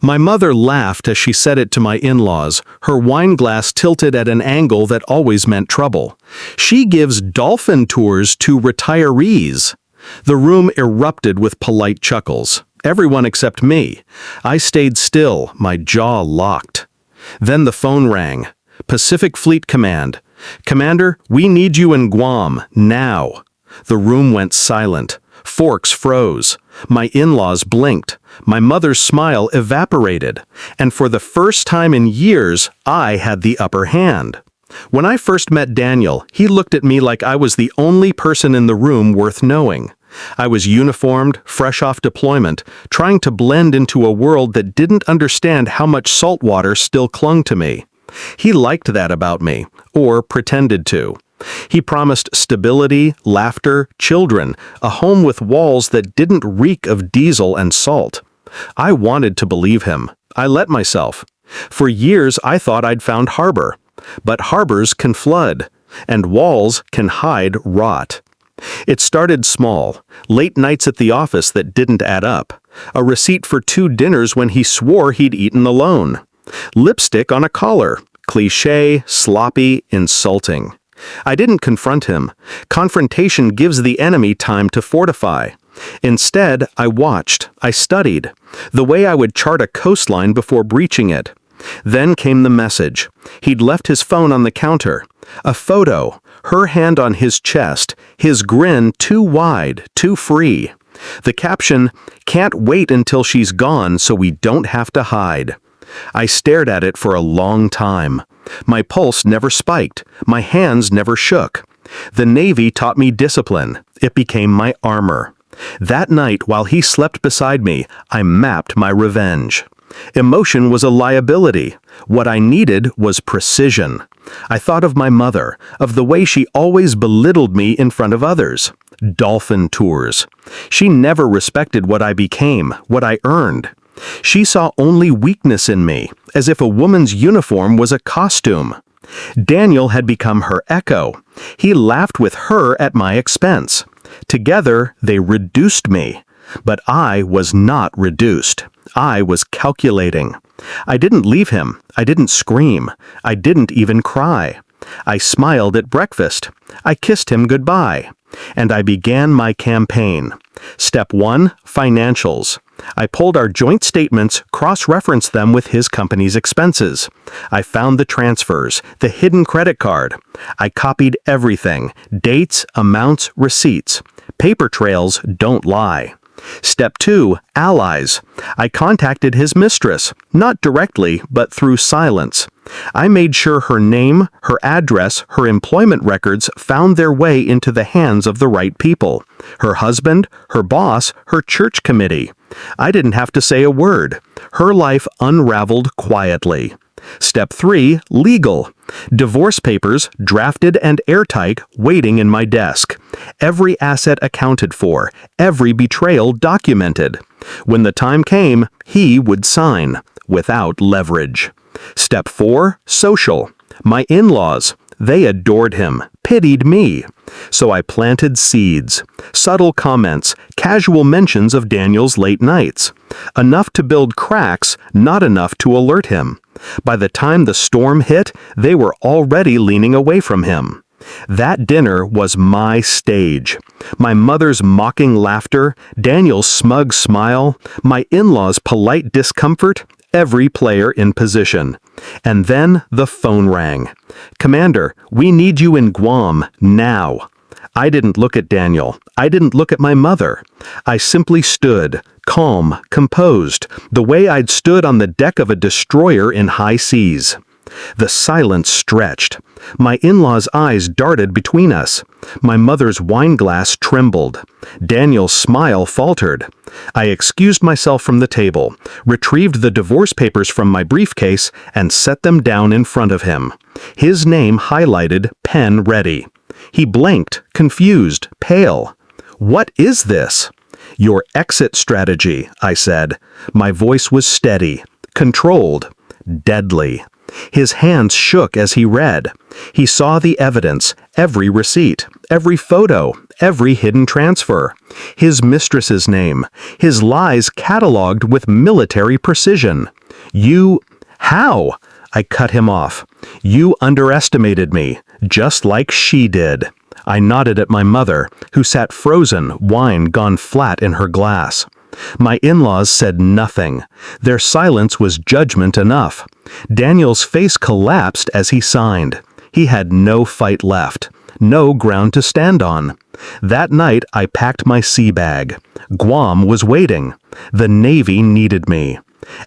My mother laughed as she said it to my in-laws, her wine glass tilted at an angle that always meant trouble. She gives Dolphin tours to retirees. The room erupted with polite chuckles. Everyone except me. I stayed still, my jaw locked. Then the phone rang. Pacific Fleet Command. "Commander, we need you in Guam, now." The room went silent. Forks froze. My in-laws blinked. My mother's smile evaporated. And for the first time in years, I had the upper hand. When I first met Daniel, he looked at me like I was the only person in the room worth knowing. I was uniformed, fresh off deployment, trying to blend into a world that didn't understand how much salt water still clung to me. He liked that about me, or pretended to. He promised stability, laughter, children, a home with walls that didn't reek of diesel and salt. I wanted to believe him. I let myself. For years I thought I'd found harbor. But harbors can flood, and walls can hide rot. It started small, late nights at the office that didn't add up, a receipt for 2 dinners when he swore he'd eaten alone. Lipstick on a collar, cliché, sloppy, insulting. I didn't confront him. Confrontation gives the enemy time to fortify. Instead, I watched, I studied, the way I would chart a coastline before breaching it. Then came the message. He'd left his phone on the counter. A photo, her hand on his chest, his grin too wide, too free. The caption, "Can't wait until she's gone so we don't have to hide." I stared at it for a long time. My pulse never spiked. My hands never shook. The Navy taught me discipline. It became my armor. That night, while he slept beside me, I mapped my revenge. Emotion was a liability. What I needed was precision. I thought of my mother, of the way she always belittled me in front of others. Dolphin tours. She never respected what I became, what I earned. She saw only weakness in me, as if a woman's uniform was a costume. Daniel had become her echo. He laughed with her at my expense. Together, they reduced me. But I was not reduced. I was calculating. I didn't leave him. I didn't scream. I didn't even cry. I smiled at breakfast. I kissed him goodbye. And I began my campaign. Step 1, financials. I pulled our joint statements, cross-referenced them with his company's expenses. I found the transfers, the hidden credit card. I copied everything, dates, amounts, receipts. Paper trails don't lie. Step 2, allies. I contacted his mistress, not directly, but through silence. I made sure her name, her address, her employment records found their way into the hands of the right people. Her husband, her boss, her church committee. I didn't have to say a word. Her life unraveled quietly. Step 3, legal. Divorce papers, drafted and airtight, waiting in my desk. Every asset accounted for, every betrayal documented. When the time came, he would sign, without leverage. Step 4, social. My in-laws. They adored him, pitied me. So I planted seeds. Subtle comments, casual mentions of Daniel's late nights. Enough to build cracks, not enough to alert him. By the time the storm hit, they were already leaning away from him. That dinner was my stage. My mother's mocking laughter, Daniel's smug smile, my in-laws' polite discomfort, every player in position. And then the phone rang. "Commander, we need you in Guam, now." I didn't look at Daniel. I didn't look at my mother. I simply stood, calm, composed, the way I'd stood on the deck of a destroyer in high seas. The silence stretched. My in-laws' eyes darted between us. My mother's wine glass trembled. Daniel's smile faltered. I excused myself from the table, retrieved the divorce papers from my briefcase, and set them down in front of him. His name highlighted, pen ready. He blinked, confused, pale. "What is this?" "Your exit strategy," I said. My voice was steady, controlled, deadly. His hands shook as he read. He saw the evidence, every receipt, every photo, every hidden transfer. His mistress's name, his lies catalogued with military precision. How? I cut him off. You underestimated me, just like she did. I nodded at my mother, who sat frozen, wine gone flat in her glass. My in-laws said nothing. Their silence was judgment enough. Daniel's face collapsed as he signed. He had no fight left, no ground to stand on. That night, I packed my sea bag. GUAM was waiting. The Navy needed me.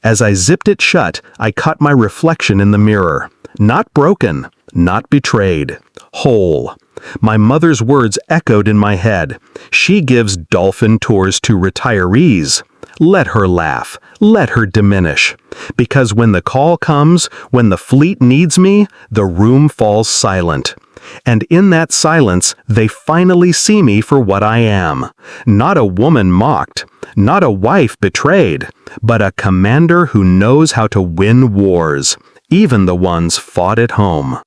As I zipped it shut, I caught my reflection in the mirror. Not broken, not betrayed, whole. My mother's words echoed in my head. She gives Dolphin tours to retirees. Let her laugh. Let her diminish. Because when the call comes, when the fleet needs me, the room falls silent. And in that silence, they finally see me for what I am. Not a woman mocked, not a wife betrayed, but a commander who knows how to win wars, even the ones fought at home.